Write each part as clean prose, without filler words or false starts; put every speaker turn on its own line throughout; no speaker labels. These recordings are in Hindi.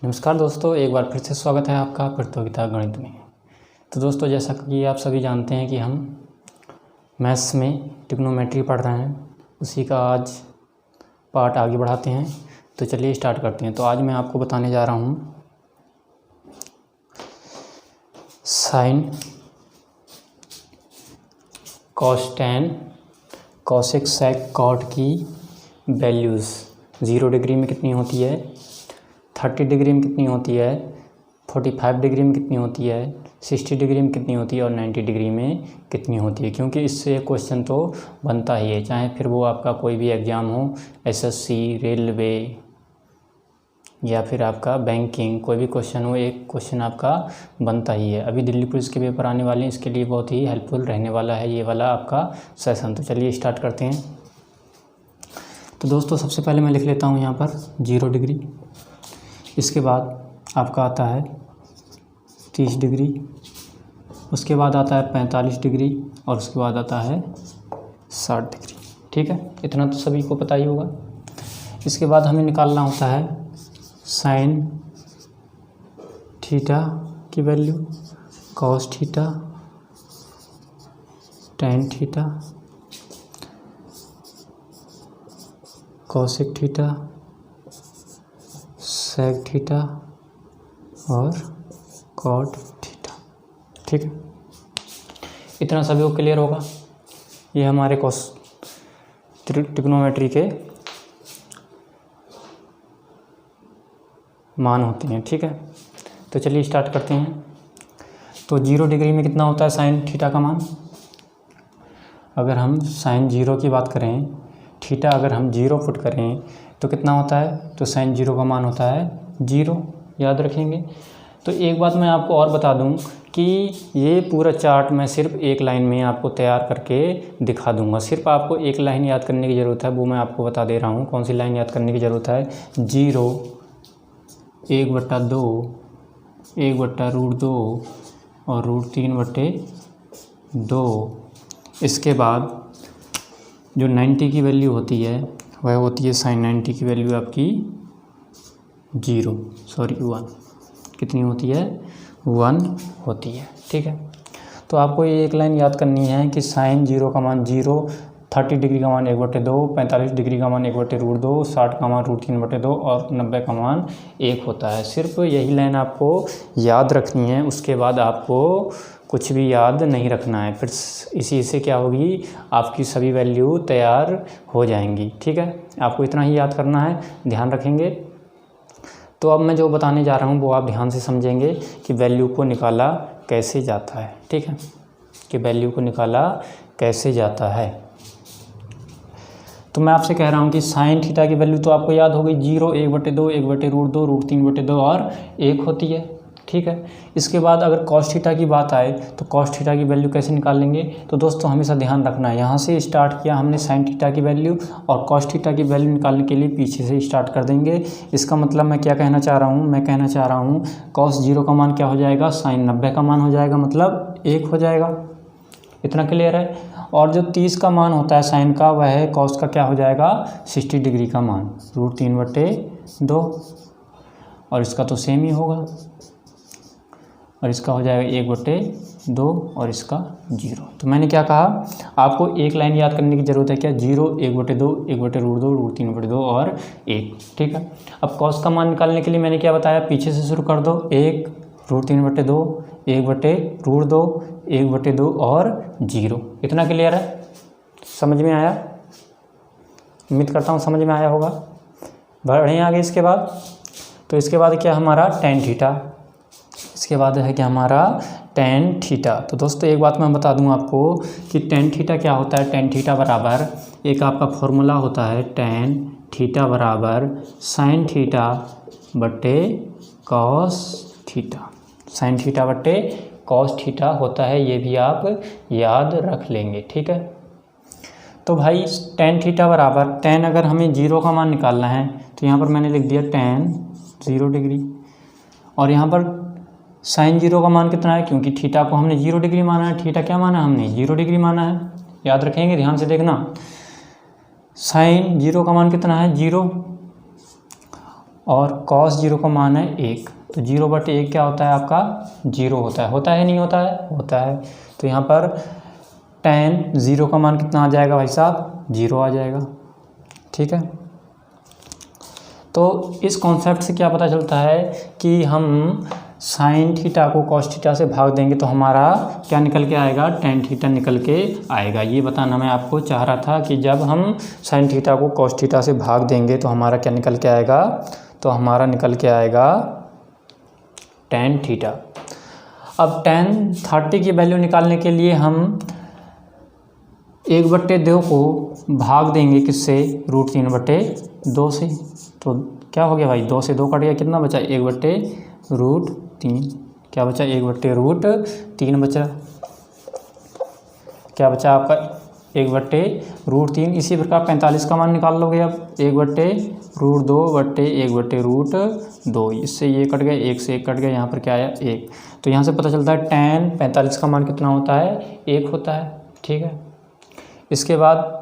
नमस्कार दोस्तों, एक बार फिर से स्वागत है आपका प्रतियोगिता गणित में। तो दोस्तों, जैसा कि आप सभी जानते हैं कि हम मैथ्स में ट्रिग्नोमेट्री पढ़ रहे हैं, उसी का आज पार्ट आगे बढ़ाते हैं। तो चलिए स्टार्ट करते हैं। तो आज मैं आपको बताने जा रहा हूँ साइन, कॉस, टैन, कॉसेक, सेक, कॉट की वैल्यूज़ 0 डिग्री में कितनी होती है, 30 डिग्री में कितनी होती है, 45 डिग्री में कितनी होती है, 60 डिग्री में कितनी होती है और 90 डिग्री में कितनी होती है। क्योंकि इससे क्वेश्चन तो बनता ही है, चाहे फिर वो आपका कोई भी एग्ज़ाम हो, एसएससी, रेलवे या फिर आपका बैंकिंग, कोई भी क्वेश्चन हो, एक क्वेश्चन आपका बनता ही है। अभी दिल्ली पुलिस के पेपर आने वाले हैं, इसके लिए बहुत ही हेल्पफुल रहने वाला है ये वाला आपका सेशन। तो चलिए स्टार्ट करते हैं। तो दोस्तों, सबसे पहले मैं लिख लेता हूँ यहाँ पर 0 डिग्री, इसके बाद आपका आता है 30 डिग्री, उसके बाद आता है 45 डिग्री और उसके बाद आता है 60 डिग्री। ठीक है, इतना तो सभी को पता ही होगा। इसके बाद हमें निकालना होता है साइन थीटा की value, cos theta, tan theta, cosec theta, sec theta और कॉट थीटा। ठीक है, इतना सभी को क्लियर होगा। ये हमारे ट्रिग्नोमेट्री के मान होते हैं। ठीक है, तो चलिए स्टार्ट करते हैं। तो 0 डिग्री में कितना होता है साइन थीटा का मान। अगर हम साइन 0 की बात करें, थीटा अगर हम 0 पुट करें तो कितना होता है, तो साइन 0 का मान होता है 0, याद रखेंगे। तो एक बात मैं आपको और बता दूं कि ये पूरा चार्ट मैं सिर्फ एक लाइन में आपको तैयार करके दिखा दूंगा। सिर्फ आपको एक लाइन याद करने की ज़रूरत है, वो मैं आपको बता दे रहा हूँ। कौन सी लाइन याद करने की ज़रूरत है, 0, 1/2, 1/√2 और √3/2। इसके बाद जो 90 की वैल्यू होती है वह होती है साइन 90 की वैल्यू आपकी 1 कितनी होती है, 1 होती है। ठीक है, तो आपको ये एक लाइन याद करनी है कि साइन 0 का मान 0, 30 डिग्री का मान 1/2, 45 डिग्री का मान 1/√2, 60 का मान √3/2 और 90 का मान 1 होता है। सिर्फ यही लाइन आपको याद रखनी है, उसके बाद आपको कुछ भी याद नहीं रखना है। फिर इसी से क्या होगी, आपकी सभी वैल्यू तैयार हो जाएंगी। ठीक है, आपको इतना ही याद करना है, ध्यान रखेंगे। तो अब मैं जो बताने जा रहा हूँ वो आप ध्यान से समझेंगे कि वैल्यू को निकाला कैसे जाता है। ठीक है, कि वैल्यू को निकाला कैसे जाता है। तो मैं आपसे कह रहा हूँ कि साइन थीटा की वैल्यू तो आपको याद हो गई, 0, 1/2, 1/√2, √3/2 और 1 होती है। ठीक है, इसके बाद अगर कॉस थीटा की बात आए तो कॉस थीटा की वैल्यू कैसे निकाल लेंगे। तो दोस्तों हमेशा ध्यान रखना है, यहाँ से स्टार्ट किया हमने साइन थीटा की वैल्यू और कॉस थीटा की वैल्यू निकालने के लिए पीछे से स्टार्ट कर देंगे। इसका मतलब मैं क्या कहना चाह रहा हूँ, मैं कहना चाह रहा हूँ कॉस 0 का मान क्या हो जाएगा, साइन 90 का मान हो जाएगा, मतलब 1 हो जाएगा। इतना क्लियर है। और जो 30 का मान होता है साइन का, वह है कॉस का क्या हो जाएगा, 60 डिग्री का मान, √3/2 और इसका तो सेम ही होगा और इसका हो जाएगा 1/2 और इसका 0। तो मैंने क्या कहा, आपको एक लाइन याद करने की ज़रूरत है, क्या, 0, 1/2, 1/√2, √3/2 और 1। ठीक है, अब कॉस का मान निकालने के लिए मैंने क्या बताया, पीछे से शुरू कर दो, 1, √3/2, 1/√2, 1/2 और 0। इतना क्लियर है, समझ में आया, उम्मीद करता हूँ समझ में आया होगा। बढ़ें आगे। इसके बाद तो इसके बाद क्या हमारा टैन थीटा, इसके बाद है कि हमारा टैन थीटा। तो दोस्तों एक बात मैं बता दूं आपको कि टैन थीटा क्या होता है। टैन थीटा बराबर एक आपका फॉर्मूला होता है, टैन थीटा बराबर साइन थीटा बटे कॉस थीटा, साइन थीटा बटे कॉस थीटा होता है, ये भी आप याद रख लेंगे। ठीक है, तो भाई टैन थीटा बराबर, टैन अगर हमें 0 का मान निकालना है तो यहाँ पर मैंने लिख दिया टैन 0 डिग्री, और यहाँ पर साइन 0 का मान कितना है, क्योंकि थीटा को हमने 0 डिग्री माना है, थीटा क्या माना है हमने, 0 डिग्री माना है, याद रखेंगे, ध्यान से देखना। साइन 0 का मान कितना है, 0, और cos 0 का मान है 1, तो 0/1 क्या होता है आपका 0 होता है नहीं होता है। तो यहाँ पर tan 0 का मान कितना आ जाएगा भाई साहब 0 आ जाएगा। ठीक है, तो इस कॉन्सेप्ट से क्या पता चलता है कि हम साइन थीटा को कॉस थीटा से भाग देंगे तो हमारा क्या निकल के आएगा, टैन थीटा निकल के आएगा। ये बताना मैं आपको चाह रहा था कि जब हम साइन थीटा को कॉस थीटा से भाग देंगे तो हमारा क्या निकल के आएगा, तो हमारा निकल के आएगा टैन थीटा। अब टैन 30 की वैल्यू निकालने के लिए हम 1/2 को भाग देंगे किससे, √3/2 से। तो क्या हो गया भाई, 2 से 2 कट गया, कितना बचा 1/√3, क्या बचा 1/√3 बचा, क्या बचा आपका 1/√3। इसी प्रकार 45 का मान निकाल लोगे अब 1/√2/1/√2, इससे ये कट गया, 1 से 1 कट गया, यहाँ पर क्या आया 1। तो यहाँ से पता चलता है टैन 45 का मान कितना होता है 1 होता है। ठीक है, इसके बाद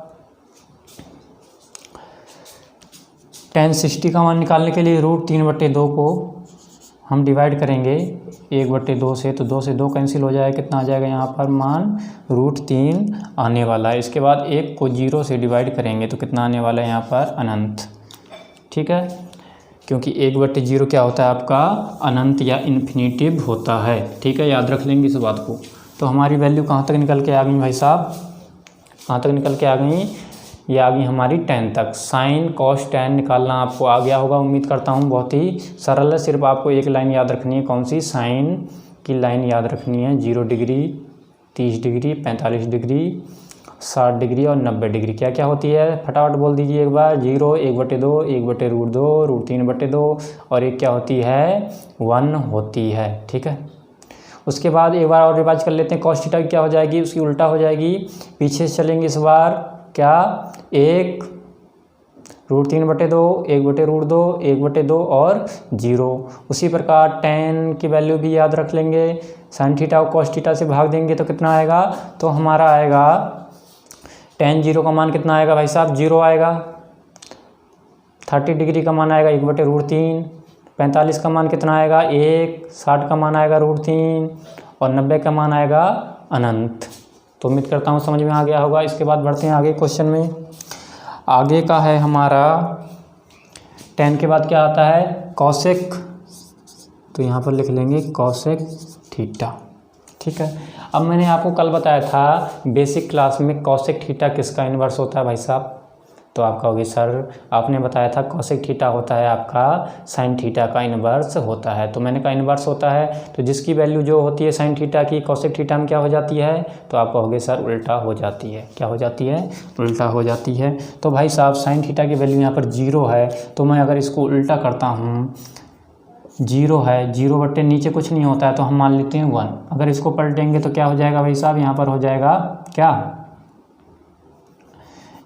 टैन 60 का मान निकालने के लिए √3/2 को हम डिवाइड करेंगे 1/2 से, तो 2 से 2 कैंसिल हो जाएगा, कितना आ जाएगा यहाँ पर मान √3 आने वाला है। इसके बाद 1 को 0 से डिवाइड करेंगे तो कितना आने वाला है यहाँ पर अनंत। ठीक है, क्योंकि 1/0 क्या होता है आपका अनंत या इन्फिनिटिव होता है। ठीक है, याद रख लेंगे इस बात को। तो हमारी वैल्यू कहाँ तक निकल के आ गई भाई साहब, कहाँ तक निकल के आ गई, ये आ गई हमारी टैन तक। साइन कॉस टैन निकालना आपको आ गया होगा, उम्मीद करता हूँ। बहुत ही सरल है, सिर्फ आपको एक लाइन याद रखनी है, कौन सी, साइन की लाइन याद रखनी है। 0 डिग्री, 30 डिग्री, 45 डिग्री, 60 डिग्री और 90 डिग्री क्या क्या होती है, फटाफट बोल दीजिए एक बार। 0, 1/2, 1/√2, √3/2 और एक क्या होती है 1 होती है। ठीक है, उसके बाद एक बार और रिवाइज कर लेते हैं। कॉस थीटा क्या हो जाएगी, उसकी उल्टा हो जाएगी, पीछे से चलेंगे इस बार, क्या 1 √3/2, 1/√2, 1/2 और 0। उसी प्रकार टैन की वैल्यू भी याद रख लेंगे, साइन थीटा को कॉस थीटा से भाग देंगे तो कितना आएगा, तो हमारा आएगा टैन 0 का मान कितना आएगा भाई साहब 0 आएगा। 30 डिग्री का मान आएगा 1/√3, 45 का मान कितना आएगा 1, 60 का मान आएगा √3 और 90 का मान आएगा अनंत। तो उम्मीद करता हूँ समझ में आ गया होगा। इसके बाद बढ़ते हैं आगे क्वेश्चन में। आगे का है हमारा टैन के बाद क्या आता है कॉसेक, तो यहाँ पर लिख लेंगे कॉसेक थीटा। ठीक है, अब मैंने आपको कल बताया था बेसिक क्लास में कॉसेक थीटा किसका इन्वर्स होता है भाई साहब, तो आप कहोगे सर आपने बताया था कॉसेक थीटा होता है आपका साइन थीटा का इन्वर्स होता है। तो मैंने कहा इन्वर्स होता है तो जिसकी वैल्यू जो होती है साइन थीटा की कॉसेक थीटा में क्या हो जाती है, तो आप कहोगे सर उल्टा हो जाती है। क्या हो जाती है, उल्टा हो जाती है। तो भाई साहब साइन थीटा की वैल्यू यहाँ पर 0 है, तो मैं अगर इसको उल्टा करता हूँ 0 है, 0 बट्टे नीचे कुछ नहीं होता है तो हम मान लेते हैं 1। अगर इसको पलटेंगे तो क्या हो जाएगा भाई साहब, यहाँ पर हो जाएगा क्या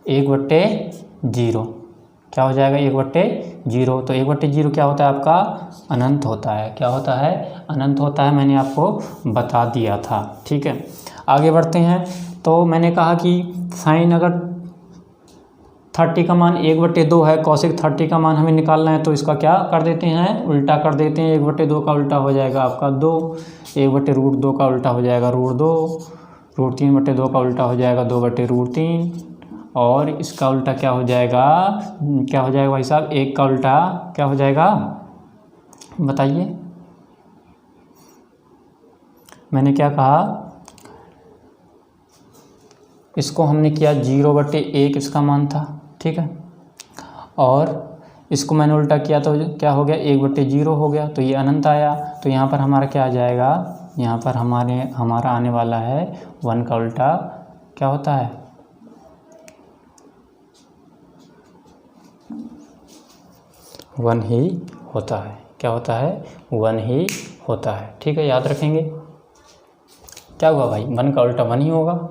1/0, क्या हो जाएगा 1/0। तो 1/0 क्या होता है आपका अनंत होता है। क्या होता है, अनंत होता है, मैंने आपको बता दिया था। ठीक है, आगे बढ़ते हैं। तो मैंने कहा कि साइन अगर 30 का मान 1/2 है, कॉसेक 30 का मान हमें निकालना है, तो इसका क्या कर देते हैं उल्टा कर देते हैं। 1/2 का उल्टा हो जाएगा आपका 2, 1/√2 का उल्टा हो जाएगा √2, √3/2 का उल्टा हो जाएगा 2/√3 और इसका उल्टा क्या हो जाएगा, क्या हो जाएगा भाई साहब 1 का उल्टा क्या हो जाएगा बताइए। मैंने क्या कहा, इसको हमने किया 0/1 इसका मान था। ठीक है, और इसको मैंने उल्टा किया तो क्या हो गया 1/0 हो गया, तो ये अनंत आया। तो यहाँ पर हमारा क्या आ जाएगा, यहाँ पर हमारा आने वाला है 1 का उल्टा क्या होता है 1 ही होता है। क्या होता है 1 ही होता है। ठीक है, याद रखेंगे। क्या हुआ भाई 1 का उल्टा 1 ही होगा,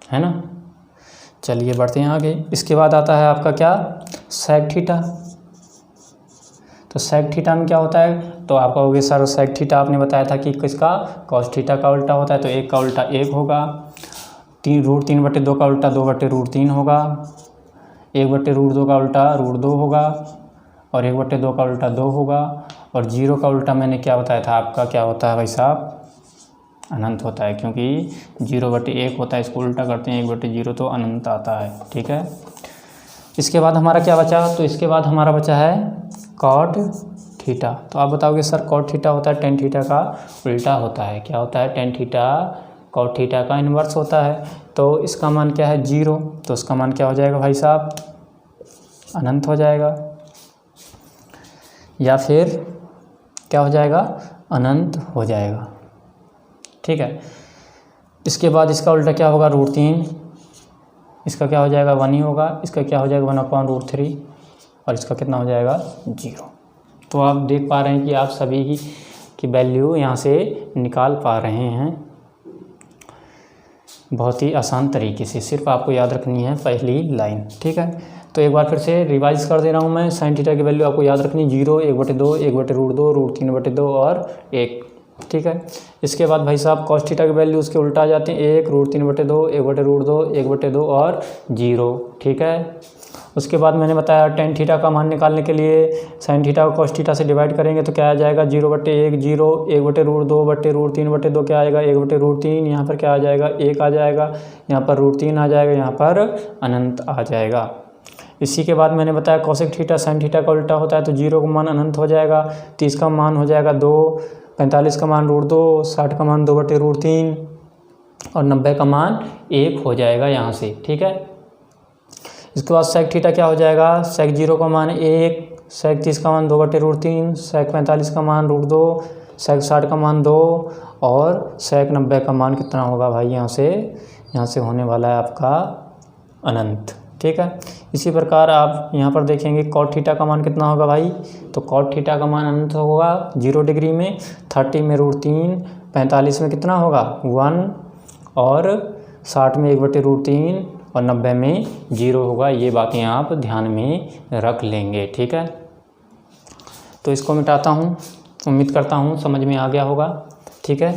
है ना। चलिए बढ़ते हैं आगे। इसके बाद आता है आपका क्या सेक थीटा। तो सेक थीटा में क्या होता है, तो आप कहोगे सर सेक थीटा आपने बताया था कि किसका कॉस थीटा का उल्टा होता है, तो 1 का उल्टा 1 होगा, √3/2 का उल्टा 2/√3 होगा, 1/√2 का उल्टा √2 होगा और 1/2 का उल्टा 2 होगा, और 0 का उल्टा मैंने क्या बताया था आपका, क्या होता है भाई साहब, अनंत होता है, क्योंकि 0/1 होता है, इसको उल्टा करते हैं 1/0 तो अनंत आता है। ठीक है, इसके बाद हमारा क्या बचा, तो इसके बाद हमारा बचा है कॉट थीटा। तो आप बताओगे सर कॉट थीटा होता है टेन थीटा का उल्टा होता है, क्या होता है, टेन थीटा कॉट थीटा का इन्वर्स होता है। तो इसका मान क्या है 0, तो उसका मान क्या हो जाएगा भाई साहब, अनंत हो जाएगा, या फिर क्या हो जाएगा, अनंत हो जाएगा। ठीक है, इसके बाद इसका उल्टा क्या होगा, √3, इसका क्या हो जाएगा 1 ही होगा, इसका क्या हो जाएगा 1/√3, और इसका कितना हो जाएगा 0। तो आप देख पा रहे हैं कि आप सभी की वैल्यू यहाँ से निकाल पा रहे हैं बहुत ही आसान तरीके से, सिर्फ आपको याद रखनी है पहली लाइन। ठीक है, तो एक बार फिर से रिवाइज कर दे रहा हूँ मैं, साइन थीटा की वैल्यू आपको याद रखनी 0, 1/2, 1/√2, √3/2 और 1। ठीक है, इसके बाद भाई साहब कॉस थीटा की वैल्यू उसके उल्टा आ जाते हैं 1, √3/2, 1/√2, 1/2 और 0। ठीक है, उसके बाद मैंने बताया टेन थीटा का मान निकालने के लिए साइन थीटा को कॉस थीटा से डिवाइड करेंगे तो क्या आ जाएगा 0/1, 0, 1/√2/√3/2 क्या आएगा 1/√3, यहाँ पर क्या आ जाएगा 1 आ जाएगा, यहाँ पर √3 आ जाएगा, यहाँ पर अनंत आ जाएगा। इसी के बाद मैंने बताया कोसेक थीटा साइन थीटा का उल्टा होता है, तो 0 का मान अनंत हो जाएगा, 30 का मान हो जाएगा 2, 45 का मान √2, 60 का मान 2/√3 और 90 का मान 1 हो जाएगा यहाँ से। ठीक है, इसके बाद सेक थीटा क्या हो जाएगा, सेक 0 का मान 1, सेक 30 का मान 2/√3, सेक 45 का मान √2, सेक 60 का मान 2 और सेक 90 का मान कितना होगा भाई, यहाँ से होने वाला है आपका अनंत। ठीक है, इसी प्रकार आप यहाँ पर देखेंगे कॉट थीटा का मान कितना होगा भाई, तो कॉट थीटा का मान अनंत होगा 0 डिग्री में, 30 में √3, 45 में कितना होगा 1 और 60 में 1/√3 और 90 में 0 होगा। ये बातें आप ध्यान में रख लेंगे। ठीक है, तो इसको मिटाता हूँ, उम्मीद करता हूँ समझ में आ गया होगा। ठीक है,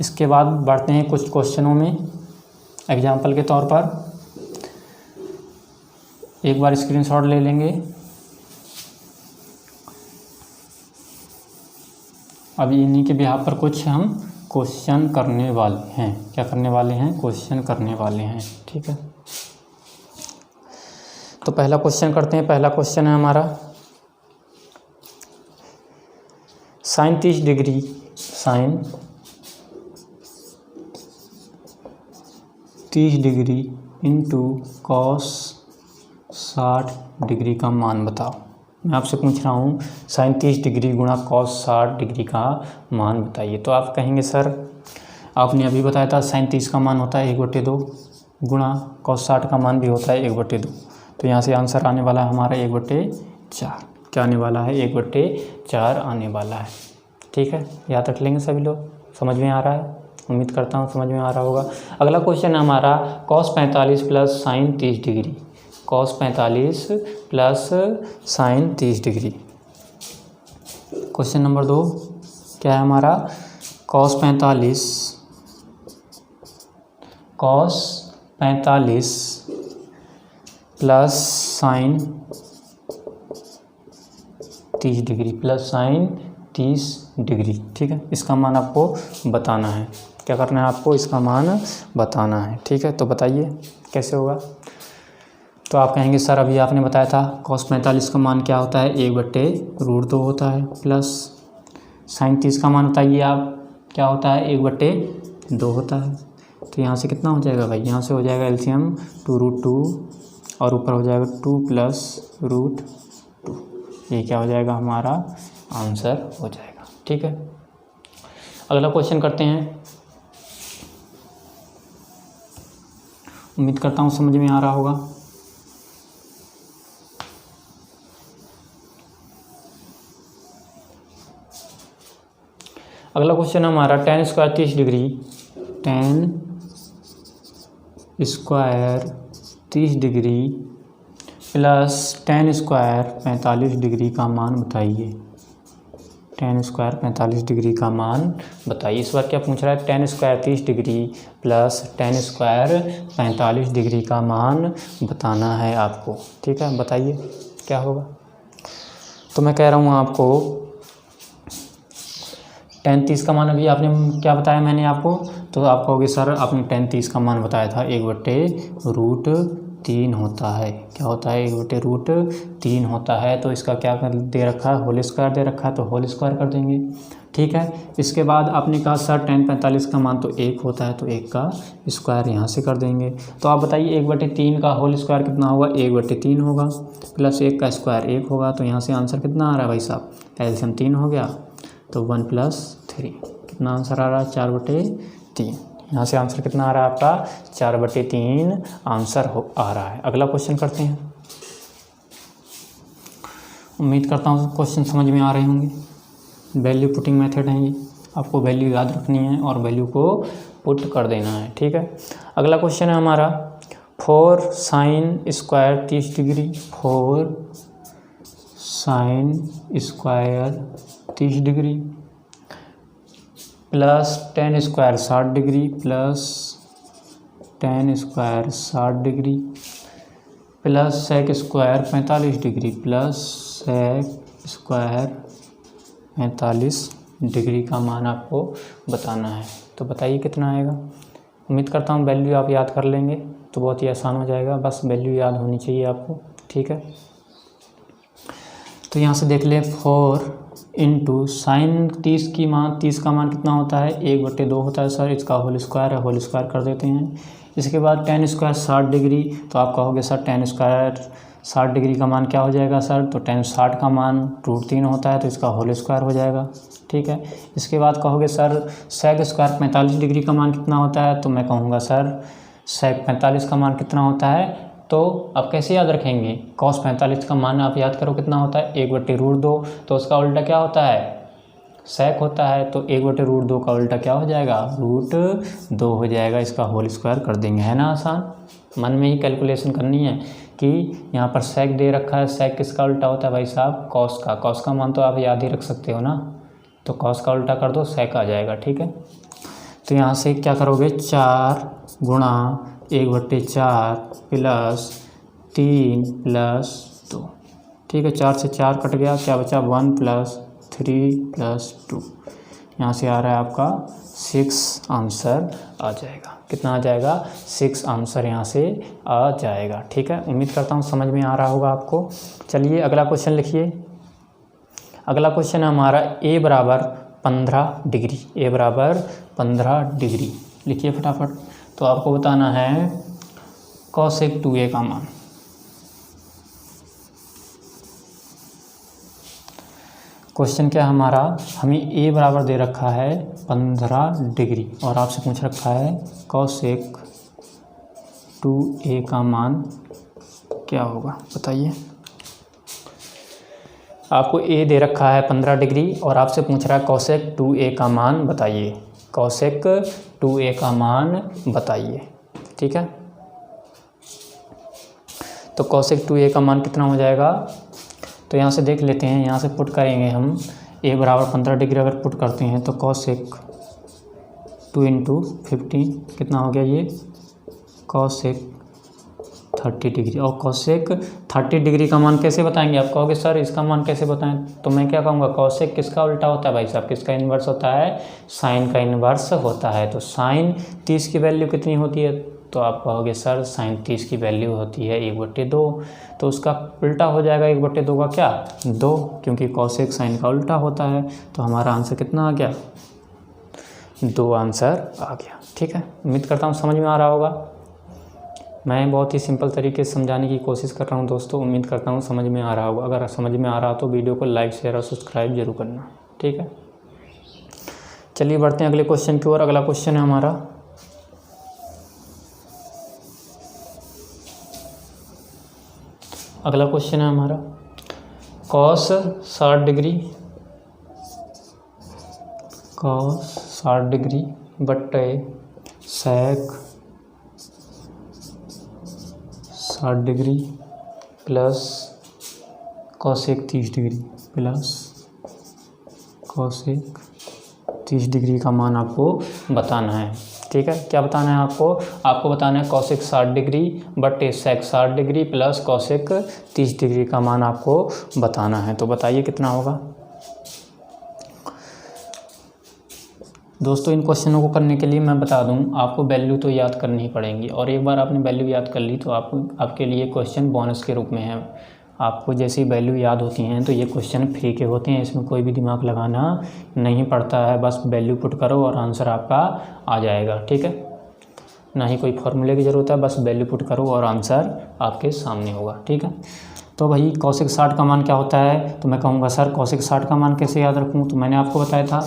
इसके बाद बढ़ते हैं कुछ क्वेश्चनों में। एग्जाम्पल के तौर पर एक बार स्क्रीनशॉट ले लेंगे। अभी इन्हीं के बिहाफ पर कुछ हम क्वेश्चन करने वाले हैं। क्या करने वाले हैं, क्वेश्चन करने वाले हैं। ठीक है, तो पहला क्वेश्चन करते हैं। पहला क्वेश्चन है हमारा sine 30 degree, sine 30 degree into cos 60 degree का मान बताओ। मैं आपसे पूछ रहा हूँ साइन 30 डिग्री गुणा कॉस 60 डिग्री का मान बताइए। तो आप कहेंगे सर आपने अभी बताया था साइन 30 का मान होता है 1/2 गुणा कॉस 60 का मान भी होता है 1/2। तो यहाँ से आंसर आने वाला है हमारा 1/4। क्या आने वाला है, 1/4 आने वाला है। ठीक है, याद रख लेंगे सभी लोग। समझ में आ रहा है, उम्मीद करता हूँ समझ में आ रहा होगा। अगला क्वेश्चन है हमारा cos 45 plus sign 30 degree, cos 45 plus sign 30 degree. Question number 2 क्या है हमारा, cos 45 plus sign 30 degree plus sign 30 degree. ठीक है, इसका मान आपको बताना है। क्या करना है आपको, इसका मान बताना है। ठीक है, तो बताइए कैसे होगा। तो आप कहेंगे सर अभी आपने बताया था कॉस 45 का मान क्या होता है 1/√2 होता है, प्लस साइन 30 का मान बताइए आप क्या होता है 1/2 होता है। तो यहाँ से कितना हो जाएगा भाई, यहाँ से हो जाएगा एलसीएम 2√2 और ऊपर हो जाएगा 2 + √2। ये क्या हो जाएगा, हमारा आंसर हो जाएगा। ठीक है, अगला क्वेश्चन करते हैं। उम्मीद करता हूँ समझ में आ रहा होगा। अगला क्वेश्चन हमारा tan square 30 degree, tan square 30 degree plus tan square 45 degree का मान बताइए। tan स्क्वायर 45 डिग्री का मान बताइए। इस बार क्या पूछ रहा है, tan square 30 degree plus tan square 45 degree का मान बताना है आपको। ठीक है, बताइए क्या होगा। तो मैं कह रहा हूँ आपको tan 30 का मान अभी आपने क्या बताया मैंने आपको, तो आप कहोगे सर आपने tan 30 का मान बताया था 1/√3 होता है। क्या होता है? 1/√3 होता है। तो इसका क्या कर दे रखा है? होल स्क्वायर दे रखा है, तो होल स्क्वायर कर देंगे। ठीक है। इसके बाद आपने कहा सर tan 45 का मान तो 1 होता है, तो 1 का स्क्वायर यहाँ से कर देंगे। तो आप बताइए 1/3 का होल स्क्वायर कितना होगा? 1/3 होगा, प्लस 1 का स्क्वायर 1 होगा। तो यहाँ से आंसर कितना आ रहा है भाई साहब? एलसीएम 3 हो गया, तो 1 + 3 कितना आंसर आ रहा है? 4/3। यहाँ से आंसर कितना आ रहा है आपका? 4/3 आंसर आ रहा है। अगला क्वेश्चन करते हैं। उम्मीद करता हूँ क्वेश्चन समझ में आ रहे होंगे। वैल्यू पुटिंग मेथड है ये, आपको वैल्यू याद रखनी है और वैल्यू को पुट कर देना है। ठीक है। अगला क्वेश्चन है हमारा 4 sin square 30 degree, 4 sin square 30 degree plus tan square 60 degree plus tan square 60 degree plus sec square 45 degree plus sec square 45 degree का मान आपको बताना है। तो बताइए कितना आएगा। उम्मीद करता हूँ वैल्यू आप याद कर लेंगे तो बहुत ही आसान हो जाएगा। बस वैल्यू याद होनी चाहिए आपको। ठीक है। तो यहाँ से देख ले 4 इंटू साइन 30 का मान कितना होता है? 1/2 होता है सर। इसका होल स्क्वायर है, होल स्क्वायर कर देते हैं। इसके बाद tan स्क्वायर 60 डिग्री, तो आप कहोगे सर tan स्क्वायर 60 डिग्री का मान क्या हो जाएगा सर? तो tan 60 का मान √3 होता है, तो इसका होल स्क्वायर हो जाएगा। ठीक है। इसके बाद कहोगे सर sec स्क्वायर 45 डिग्री का मान कितना होता है? तो मैं कहूँगा सर sec 45 का मान कितना होता है? तो आप कैसे याद रखेंगे? cos 45 का मान आप याद करो कितना होता है? 1/√2। तो उसका उल्टा क्या होता है? sec होता है। तो 1/√2 का उल्टा क्या हो जाएगा? √2 हो जाएगा। इसका होल स्क्वायर कर देंगे। है ना आसान? मन में ही कैलकुलेशन करनी है कि यहाँ पर sec दे रखा है। sec किसका उल्टा होता है भाई साहब? cos का। cos का मान तो आप याद ही रख सकते हो ना, तो cos का उल्टा कर दो, sec आ जाएगा। ठीक है। तो यहाँ से क्या करोगे? 4 गुणा 1/4 प्लस 3 + 2। ठीक है। 4 से 4 कट गया, क्या बचा? 1 + 3 + 2। यहाँ से आ रहा है आपका 6 आंसर आ जाएगा। कितना आ जाएगा? 6 आंसर यहाँ से आ जाएगा। ठीक है। उम्मीद करता हूँ समझ में आ रहा होगा आपको। चलिए अगला क्वेश्चन लिखिए। अगला क्वेश्चन है हमारा a बराबर 15 डिग्री। a बराबर 15 डिग्री लिखिए फटाफट। तो आपको बताना है cosec 2a का मान। क्वेश्चन क्या है हमारा? हमें a बराबर दे रखा है 15 डिग्री और आपसे पूछ रखा है cosec 2a का मान क्या होगा, बताइए। आपको a दे रखा है 15 डिग्री और आपसे पूछ रहा है cosec 2a का मान बताइए। cosec 2a का मान बताइए। ठीक है। तो cosec 2a का मान कितना हो जाएगा? तो यहाँ से देख लेते हैं। यहाँ से पुट करेंगे हम a बराबर 15 डिग्री अगर पुट करते हैं तो cosec 2 × 15 कितना हो गया? ये cosec 30 डिग्री। और cosec 30 डिग्री का मान कैसे बताएंगे? आप कहोगे सर इसका मान कैसे बताएं? तो मैं क्या कहूँगा? cosec किसका उल्टा होता है भाई साहब? किसका इन्वर्स होता है? साइन का इन्वर्स होता है। तो साइन 30 की वैल्यू कितनी होती है? तो आप कहोगे सर साइन 30 की वैल्यू होती है 1/2। तो उसका उल्टा हो जाएगा 1/2 का क्या? 2, क्योंकि cosec साइन का उल्टा होता है। तो हमारा आंसर कितना आ गया? 2 आंसर आ गया। ठीक है। उम्मीद करता हूँ समझ में आ रहा होगा। मैं बहुत ही सिंपल तरीके से समझाने की कोशिश कर रहा हूँ दोस्तों। उम्मीद करता हूँ समझ में आ रहा होगा। अगर समझ में आ रहा हो तो वीडियो को लाइक शेयर और सब्सक्राइब जरूर करना। ठीक है। चलिए बढ़ते हैं अगले क्वेश्चन की ओर। अगला क्वेश्चन है हमारा cos 60 डिग्री बट्टे sec 60 degree plus cosec 30 degree plus cosec 30 degree का मान आपको बताना है। ठीक है। क्या बताना है आपको? आपको बताना है कॉसेक 60 डिग्री बटे सेक 60 डिग्री प्लस कॉसेक 30 डिग्री का मान आपको बताना है। तो बताइए कितना होगा। दोस्तों इन क्वेश्चनों को करने के लिए मैं बता दूं, आपको वैल्यू तो याद करनी ही पड़ेंगी, और एक बार आपने वैल्यू याद कर ली तो आपके लिए क्वेश्चन बोनस के रूप में है। आपको जैसी वैल्यू याद होती हैं तो ये क्वेश्चन फ्री के होते हैं, इसमें कोई भी दिमाग लगाना नहीं पड़ता है, बस वैल्यू पुट करो और आंसर आपका आ जाएगा, ठीक है। ना ही कोई फॉर्मूले की ज़रूरत है, बस वैल्यू पुट करो और आंसर आपके सामने होगा, ठीक है। तो भाई कॉसेक 60 का मान क्या होता है? तो मैं कहूँगा सर कॉसेक 60 का मान कैसे याद रखूँ? तो मैंने आपको बताया था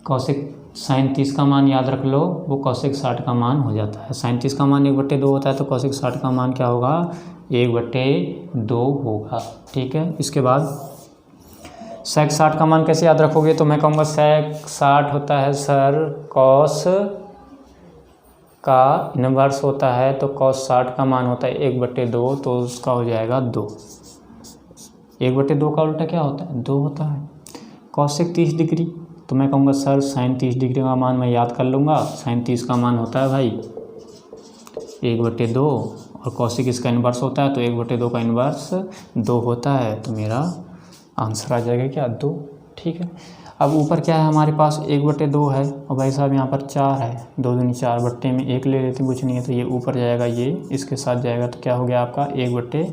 कॉसेक साइन 30 का मान याद रख लो, वो कॉसेक 60 का मान हो जाता है। साइन 30 का मान 1/2 होता है, तो कॉसेक 60 का मान क्या होगा? 1/2 होगा, ठीक है। इसके बाद सेक 60 का मान कैसे याद रखोगे? तो मैं कहूँगा सेक 60 होता है सर कॉस का इनवर्स होता है, तो कॉस 60 का मान होता है 1/2, तो उसका हो जाएगा 2। 1/2 का उल्टा क्या होता है? 2 होता है। कॉसेक 30 डिग्री, तो मैं कहूँगा सर साइन 30 डिग्री का मान मैं याद कर लूँगा। साइन 30 का मान होता है भाई 1/2, और कॉसेक इसका इन्वर्स होता है, तो 1/2 का इन्वर्स 2 होता है, तो मेरा आंसर आ जाएगा क्या? 2, ठीक है। अब ऊपर क्या है हमारे पास? 1/2 है, और भाई साहब यहाँ पर 4 है, 2 दूनी 4, बट्टे में 1 ले लेते कुछ नहीं है, तो ये ऊपर जाएगा, ये इसके साथ जाएगा, तो क्या हो गया आपका 1/8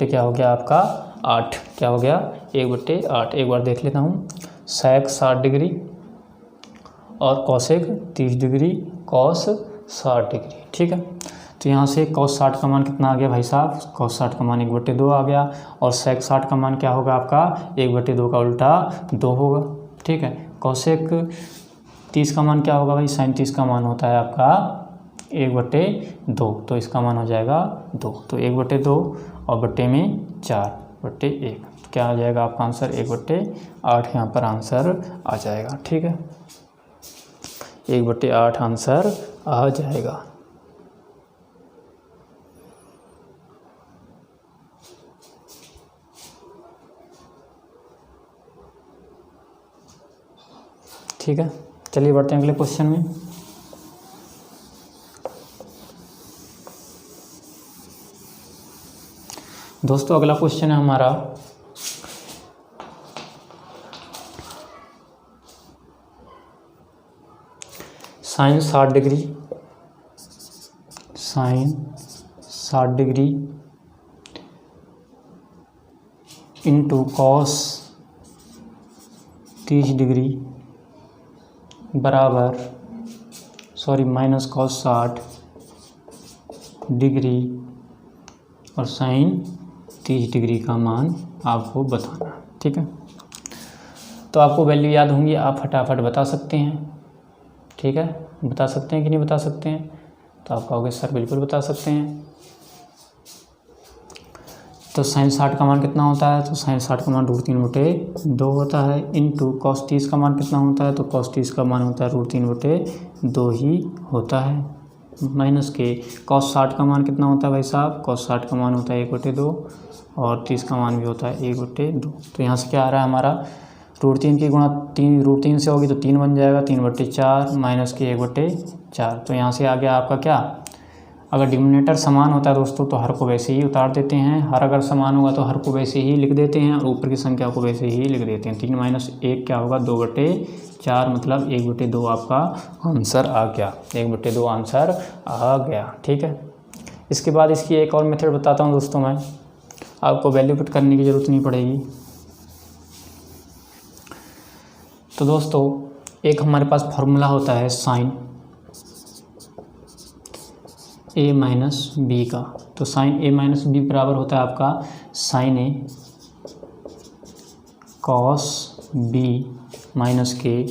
क्या हो गया आपका? 8। क्या हो गया? 1/8। एक बार देख लेता हूँ, सेक 60 डिग्री और कॉसेक 30 डिग्री, कॉस 60 डिग्री, ठीक है। तो यहाँ से कॉस 60 का मान कितना आ गया भाई साहब? कॉस 60 का मान 1/2 आ गया, और सेक 60 का मान क्या होगा आपका? 1/2 का उल्टा 2 होगा, ठीक है। कॉसेक 30 का मान क्या होगा भाई? साइन 30 का मान होता है आपका 1/2, तो इसका मान हो जाएगा 2, तो 1/2 और बट्टे में 4/1, तो क्या आ जाएगा आपका आंसर? 1/8 यहाँ पर आंसर आ जाएगा, ठीक है। 1/8 आंसर आ जाएगा। ठीक है, चलिए बढ़ते हैं अगले क्वेश्चन में। दोस्तों अगला क्वेश्चन है हमारा sine 60 degree, sine 60 degree into cos 30 degree बराबर माइनस कॉस 60 डिग्री और साइन 30 डिग्री का मान आपको बताना, ठीक है। तो आपको वैल्यू याद होंगी, आप फटाफट बता सकते हैं, ठीक है। बता सकते हैं कि नहीं बता सकते हैं? तो आप कहोगे सर बिल्कुल बता सकते हैं। तो साइन 60 का मान कितना होता है? तो साइन 60 का मान √3/2 होता है, इनटू कॉस 30 का मान कितना होता है? तो कॉस 30 का मान होता है √3/2 ही होता है, माइनस के कॉस 60 का मान कितना होता है भाई साहब? कॉस 60 का मान होता है 1/2 और 30 का मान भी होता है 1/2। तो यहाँ से क्या आ रहा है हमारा? √3 की गुणा 3 से होगी तो 3 बन जाएगा, 3/4 माइनस के 1/4। तो यहाँ से आ गया आपका क्या? अगर डिनोमिनेटर समान होता है दोस्तों तो हर को वैसे ही उतार देते हैं, हर अगर समान होगा तो हर को वैसे ही लिख देते हैं, और ऊपर की संख्या को वैसे ही लिख देते हैं। 3 - 1 क्या होगा? 2/4, मतलब 1/2 आपका आंसर आ गया, 1/2 आंसर आ गया, ठीक है। इसके बाद इसकी एक और मेथड बताता हूँ दोस्तों मैं, आपको वैल्यू पुट करने की ज़रूरत नहीं पड़ेगी। तो दोस्तों एक हमारे पास फार्मूला होता है साइन A-B का। तो साइन A-B बराबर होता है आपका sine A cos B minus के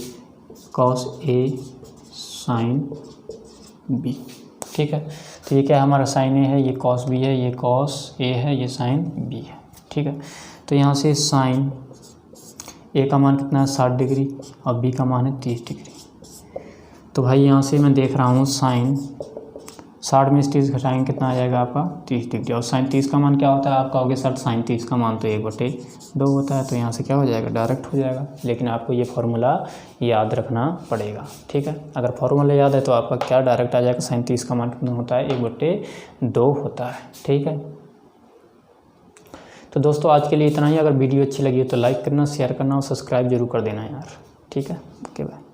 कॉस A साइन B, ठीक है। तो ये क्या है? हमारा साइन A है, ये कॉस B है, ये कॉस A है, ये साइन B है, ठीक है। तो यहाँ से साइन A का मान कितना है? 60 डिग्री, और B का मान है 30 डिग्री। तो भाई यहाँ से मैं देख रहा हूँ साइन 60 में 30 घटाएंगे कितना आ जाएगा आपका 30 डिग्री। और साइन 30 का मान क्या होता है, आपका हो गया 60, साइन 30 का मान तो 1/2 होता है, तो यहाँ से क्या हो जाएगा, डायरेक्ट हो जाएगा। लेकिन आपको ये फॉर्मूला याद रखना पड़ेगा, ठीक है। अगर फॉर्मूला याद है तो आपका क्या डायरेक्ट आ जाएगा, साइन 30 का मान कितना होता है, 1/2 होता है, ठीक है। तो दोस्तों आज के लिए इतना ही। अगर वीडियो अच्छी लगी हो तो लाइक करना, शेयर करना और सब्सक्राइब जरूर कर देना यार, ठीक है। Okay bye.